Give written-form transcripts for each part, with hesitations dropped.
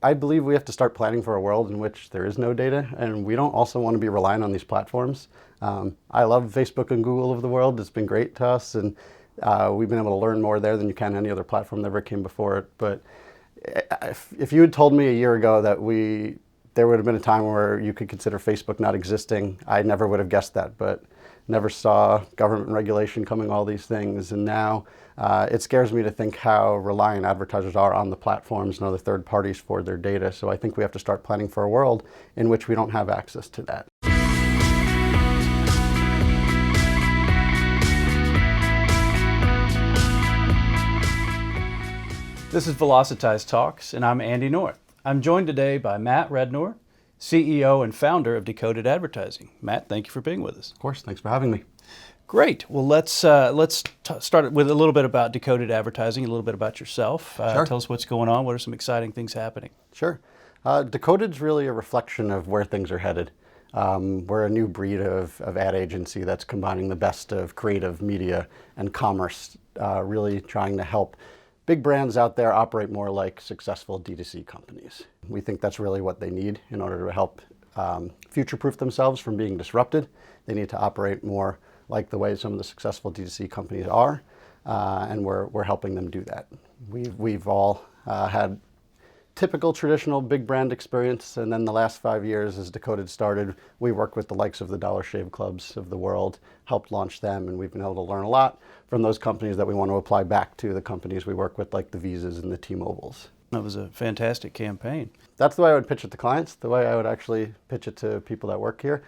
I believe we have to start planning for a world in which there is no data, and we don't also want to be relying on these platforms. I love Facebook and Google of the world. It's been great to us, and we've been able to learn more there than you can any other platform that ever came before it. But if you had told me a year ago that there would have been a time where you could consider Facebook not existing, I never would have guessed that, but never saw government regulation coming, all these things. And now it scares me to think how reliant advertisers are on the platforms and other third parties for their data. So I think we have to start planning for a world in which we don't have access to that. This is Velocitize Talks, and I'm Andy North. I'm joined today by Matt Rednor, CEO and founder of Decoded Advertising. Matt, thank you for being with us. Of course, thanks for having me. Great. Well, let's start with a little bit about Decoded Advertising, a little bit about yourself. Sure. Tell us what's going on. What are some exciting things happening? Sure. Decoded's really a reflection of where things are headed. We're a new breed of ad agency that's combining the best of creative media and commerce, really trying to help big brands out there operate more like successful D2C companies. We think that's really what they need in order to help future-proof themselves from being disrupted. They need to operate more like the way some of the successful D2C companies are, and we're helping them do that. We've all had typical traditional big brand experience, and then the last 5 years as Decoded started, we worked with the likes of the Dollar Shave Clubs of the world, helped launch them, and we've been able to learn a lot from those companies that we want to apply back to the companies we work with, like the Visas and the T-Mobiles. That was a fantastic campaign. That's the way I would pitch it to clients, the way I would actually pitch it to people that work here.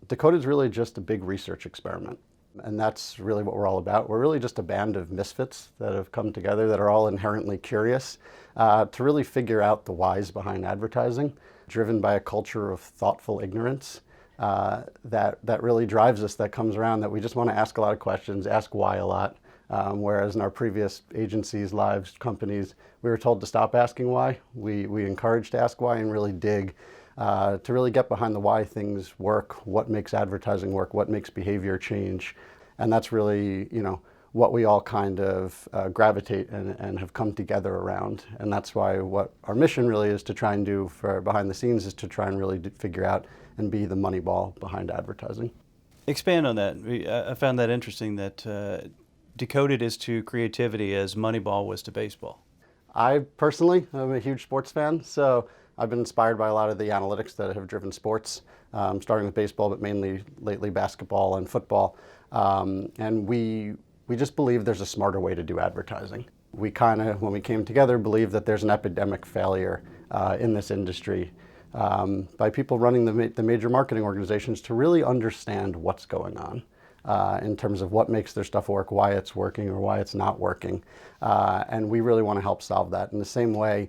Decoded is really just a big research experiment. And that's really what we're all about. We're really just a band of misfits that have come together that are all inherently curious to really figure out the whys behind advertising, driven by a culture of thoughtful ignorance that really drives us, that comes around, that we just want to ask a lot of questions, ask why a lot. Whereas in our previous agencies, lives, companies, we were told to stop asking why. We encouraged to ask why and really dig to really get behind the why things work, what makes advertising work, what makes behavior change. And that's really, what we all kind of gravitate and have come together around. And that's why what our mission really is to try and do for behind the scenes is to try and really figure out and be the money ball behind advertising. Expand on that. I found that interesting that Decoded is to creativity as Moneyball was to baseball. I personally am a huge sports fan, so I've been inspired by a lot of the analytics that have driven sports, starting with baseball, but mainly lately basketball and football. And we just believe there's a smarter way to do advertising. We kind of, when we came together, believe that there's an epidemic failure in this industry by people running the major marketing organizations to really understand what's going on. In terms of what makes their stuff work, why it's working or why it's not working. And we really want to help solve that. In the same way,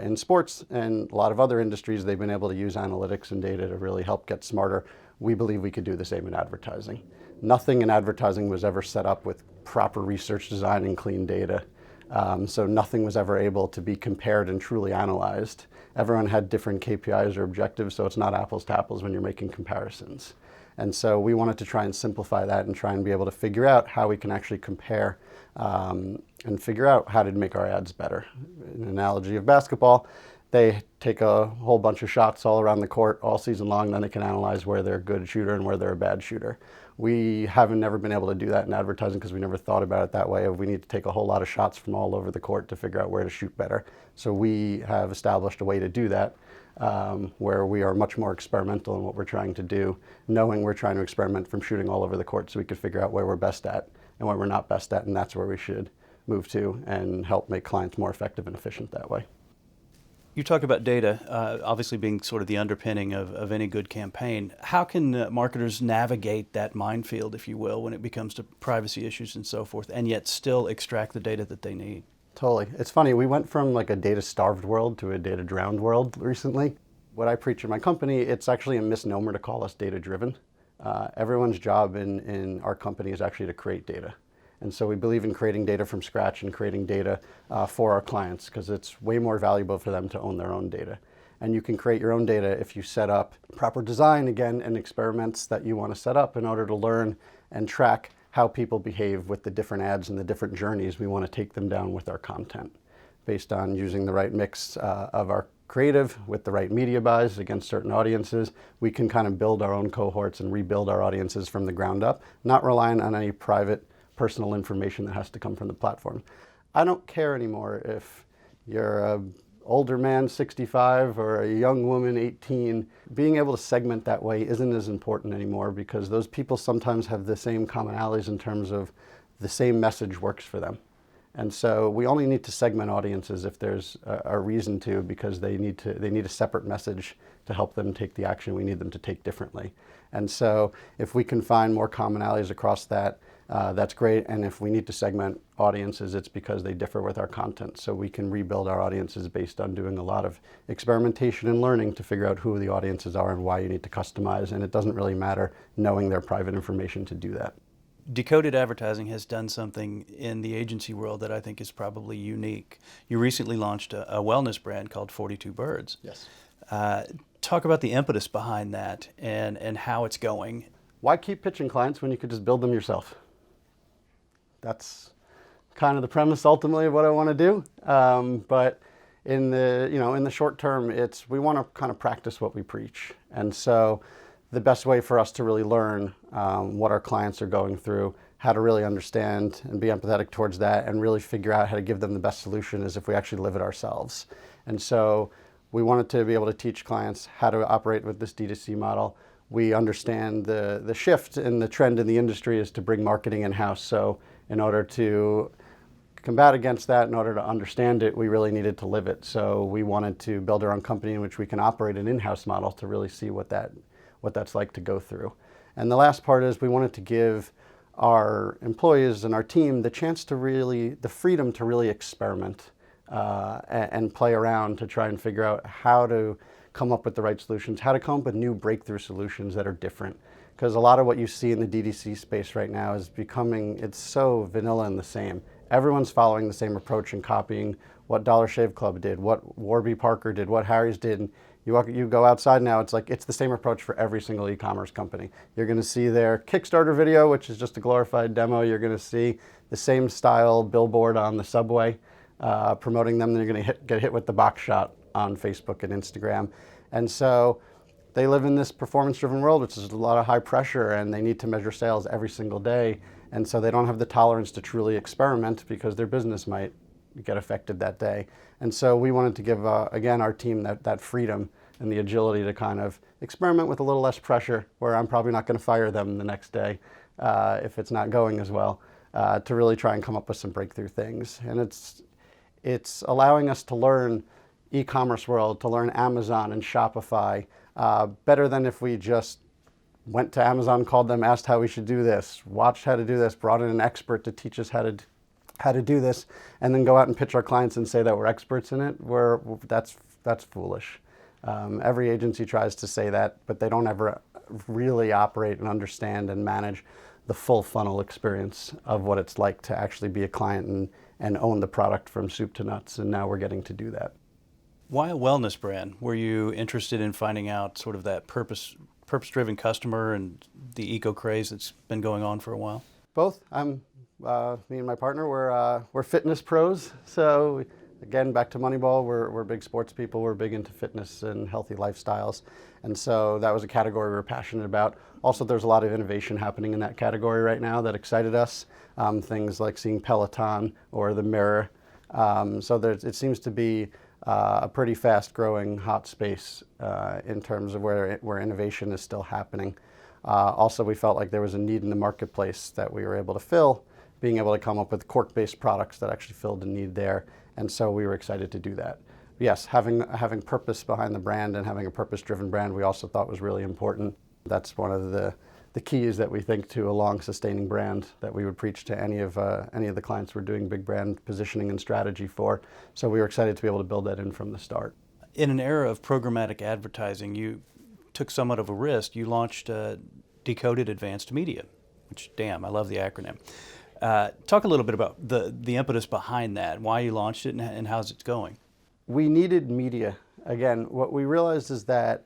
in sports and a lot of other industries, they've been able to use analytics and data to really help get smarter. We believe we could do the same in advertising. Nothing in advertising was ever set up with proper research design and clean data. So nothing was ever able to be compared and truly analyzed. Everyone had different KPIs or objectives, so it's not apples to apples when you're making comparisons. And so we wanted to try and simplify that and try and be able to figure out how we can actually compare and figure out how to make our ads better. An analogy of basketball, they take a whole bunch of shots all around the court all season long, then they can analyze where they're a good shooter and where they're a bad shooter. We haven't never been able to do that in advertising because we never thought about it that way. We need to take a whole lot of shots from all over the court to figure out where to shoot better. So we have established a way to do that where we are much more experimental in what we're trying to do, knowing we're trying to experiment from shooting all over the court so we could figure out where we're best at and where we're not best at, and that's where we should move to and help make clients more effective and efficient that way. You talk about data, obviously being sort of the underpinning of any good campaign. How can marketers navigate that minefield, if you will, when it becomes to privacy issues and so forth, and yet still extract the data that they need? Totally. It's funny, we went from like a data-starved world to a data-drowned world recently. What I preach in my company, it's actually a misnomer to call us data-driven. Everyone's job in our company is actually to create data. And so we believe in creating data from scratch and creating data for our clients because it's way more valuable for them to own their own data. And you can create your own data if you set up proper design, again, and experiments that you want to set up in order to learn and track how people behave with the different ads and the different journeys we want to take them down with our content. based on using the right mix of our creative with the right media buys against certain audiences. We can kind of build our own cohorts and rebuild our audiences from the ground up, not relying on any private personal information that has to come from the platform. I don't care anymore if you're an older man, 65, or a young woman, 18. Being able to segment that way isn't as important anymore because those people sometimes have the same commonalities in terms of the same message works for them. And so we only need to segment audiences if there's a reason to, because they need a separate message to help them take the action we need them to take differently. And so if we can find more commonalities across that, that's great. And if we need to segment audiences, it's because they differ with our content. So we can rebuild our audiences based on doing a lot of experimentation and learning to figure out who the audiences are and why you need to customize. And it doesn't really matter knowing their private information to do that. Decoded Advertising has done something in the agency world that I think is probably unique. You recently launched a wellness brand called 42 Birds. Yes. Talk about the impetus behind that and how it's going. Why keep pitching clients when you could just build them yourself? That's kind of the premise ultimately of what I want to do. But in the short term, we want to kind of practice what we preach. And so the best way for us to really learn what our clients are going through, how to really understand and be empathetic towards that, and really figure out how to give them the best solution is if we actually live it ourselves. And so we wanted to be able to teach clients how to operate with this D2C model. We understand the shift and the trend in the industry is to bring marketing in-house. So in order to combat against that, in order to understand it, we really needed to live it. So we wanted to build our own company in which we can operate an in-house model to really see what that's like to go through. And the last part is we wanted to give our employees and our team the chance to the freedom to really experiment and play around to try and figure out how to come up with the right solutions, how to come up with new breakthrough solutions that are different. Because a lot of what you see in the DDC space right now is it's so vanilla and the same. Everyone's following the same approach and copying what Dollar Shave Club did, what Warby Parker did, what Harry's did. And you go outside now, it's the same approach for every single e-commerce company. You're going to see their Kickstarter video, which is just a glorified demo. You're going to see the same style billboard on the subway promoting them. Then you're going to get hit with the box shot on Facebook and Instagram. And so they live in this performance-driven world, which is a lot of high pressure, and they need to measure sales every single day. And so they don't have the tolerance to truly experiment because their business might get affected that day. And so we wanted to give, again, our team that freedom and the agility to kind of experiment with a little less pressure, where I'm probably not going to fire them the next day if it's not going as well, to really try and come up with some breakthrough things. And it's allowing us to learn e-commerce world, to learn Amazon and Shopify, better than if we just went to Amazon, called them, asked how we should do this, watched how to do this, brought in an expert to teach us how to do this, and then go out and pitch our clients and say that we're experts in it. That's foolish. Every agency tries to say that, but they don't ever really operate and understand and manage the full funnel experience of what it's like to actually be a client and own the product from soup to nuts. And now we're getting to do that. Why a wellness brand? Were you interested in finding out sort of that purpose-driven customer and the eco craze that's been going on for a while? Both. Me and my partner, we're fitness pros. So again, back to Moneyball, we're big sports people. We're big into fitness and healthy lifestyles. And so that was a category we were passionate about. Also, there's a lot of innovation happening in that category right now that excited us. Things like seeing Peloton or the Mirror. So it seems to be a pretty fast-growing hot space in terms of where innovation is still happening. Also, we felt like there was a need in the marketplace that we were able to fill, being able to come up with cork-based products that actually filled the need there. And so we were excited to do that. Yes, having purpose behind the brand and having a purpose-driven brand we also thought was really important. That's one of the keys that we think to a long sustaining brand that we would preach to any of the clients we're doing big brand positioning and strategy for. So we were excited to be able to build that in from the start. In an era of programmatic advertising, you took somewhat of a risk. You launched Decoded Advanced Media, which, damn, I love the acronym. Talk a little bit about the impetus behind that, why you launched it, and how's it going. We needed media. Again, what we realized is that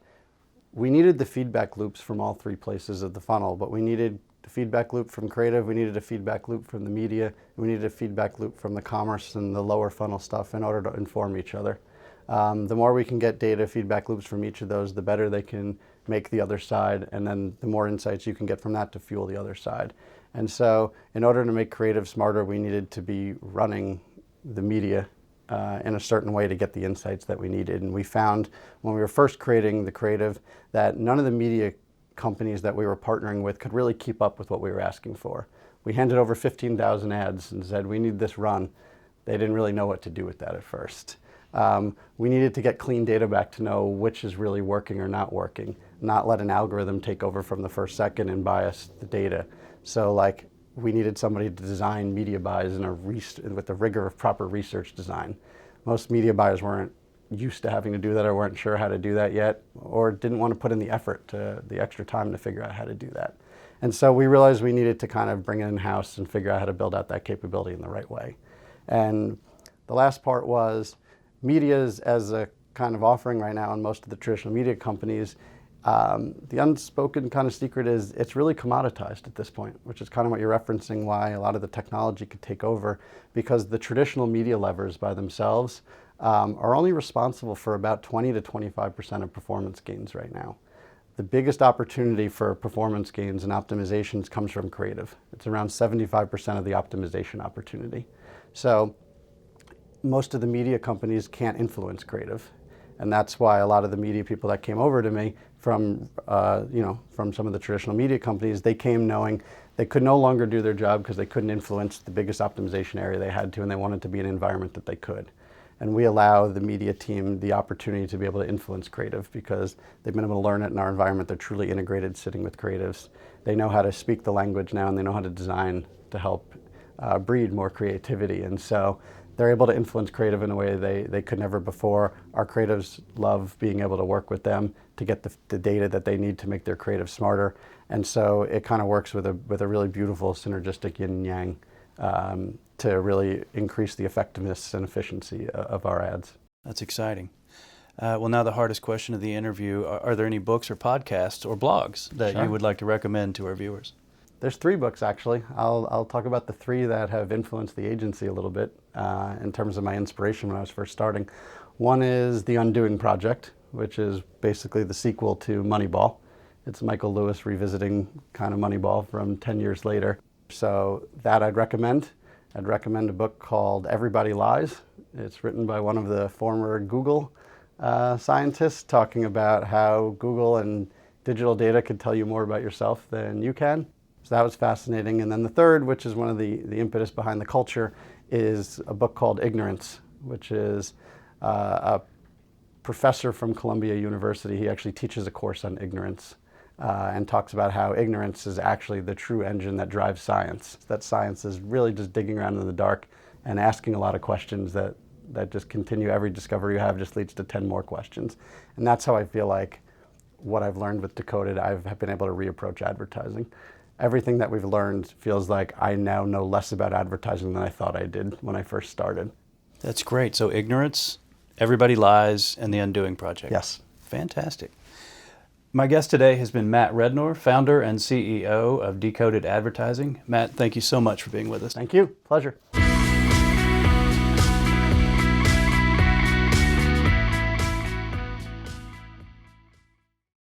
we needed the feedback loops from all three places of the funnel, but we needed the feedback loop from creative, we needed a feedback loop from the media, we needed a feedback loop from the commerce and the lower funnel stuff in order to inform each other. The more we can get data feedback loops from each of those, the better they can make the other side, and then the more insights you can get from that to fuel the other side. And so in order to make creative smarter, we needed to be running the media in a certain way to get the insights that we needed. And we found when we were first creating the creative that none of the media companies that we were partnering with could really keep up with what we were asking for. We handed over 15,000 ads and said, we need this run. They didn't really know what to do with that at first. We needed to get clean data back to know which is really working or not working, not let an algorithm take over from the first second and bias the data. So like we needed somebody to design media buys with the rigor of proper research design. Most media buyers weren't used to having to do that or weren't sure how to do that yet, or didn't want to put in the effort, the extra time to figure out how to do that. And so we realized we needed to kind of bring it in-house and figure out how to build out that capability in the right way. And the last part was media as a kind of offering right now in most of the traditional media companies. The unspoken kind of secret is it's really commoditized at this point, which is kind of what you're referencing, why a lot of the technology could take over, because the traditional media levers by themselves are only responsible for about 20 to 25% of performance gains right now. The biggest opportunity for performance gains and optimizations comes from creative. It's around 75% of the optimization opportunity. So most of the media companies can't influence creative. And that's why a lot of the media people that came over to me from some of the traditional media companies, they came knowing they could no longer do their job because they couldn't influence the biggest optimization area they had to, and they wanted to be in an environment that they could. And we allow the media team the opportunity to be able to influence creative because they've been able to learn it in our environment. They're truly integrated sitting with creatives. They know how to speak the language now, and they know how to design to help breed more creativity. And so they're able to influence creative in a way they could never before. Our creatives love being able to work with them to get the data that they need to make their creative smarter. And so it kind of works with a really beautiful synergistic yin and yang to really increase the effectiveness and efficiency of our ads. That's exciting. Well, now the hardest question of the interview, are there any books or podcasts or blogs that you would like to recommend to our viewers? There's 3 books, actually. I'll talk about the 3 that have influenced the agency a little bit in terms of my inspiration when I was first starting. One is The Undoing Project, which is basically the sequel to Moneyball. It's Michael Lewis revisiting kind of Moneyball from 10 years later. So that I'd recommend. I'd recommend a book called Everybody Lies. It's written by one of the former Google scientists talking about how Google and digital data could tell you more about yourself than you can. So that was fascinating. And then the third, which is one of the impetus behind the culture, is a book called Ignorance, which is a professor from Columbia University. He actually teaches a course on ignorance and talks about how ignorance is actually the true engine that drives science. That science is really just digging around in the dark and asking a lot of questions that just continue. Every discovery you have just leads to 10 more questions. And that's how I feel like what I've learned with Decoded, I've been able to reapproach advertising. Everything that we've learned feels like I now know less about advertising than I thought I did when I first started. That's great. So Ignorance, Everybody Lies, and The Undoing Project. Yes. Fantastic. My guest today has been Matt Rednor, founder and CEO of Decoded Advertising. Matt, thank you so much for being with us. Thank you. Pleasure.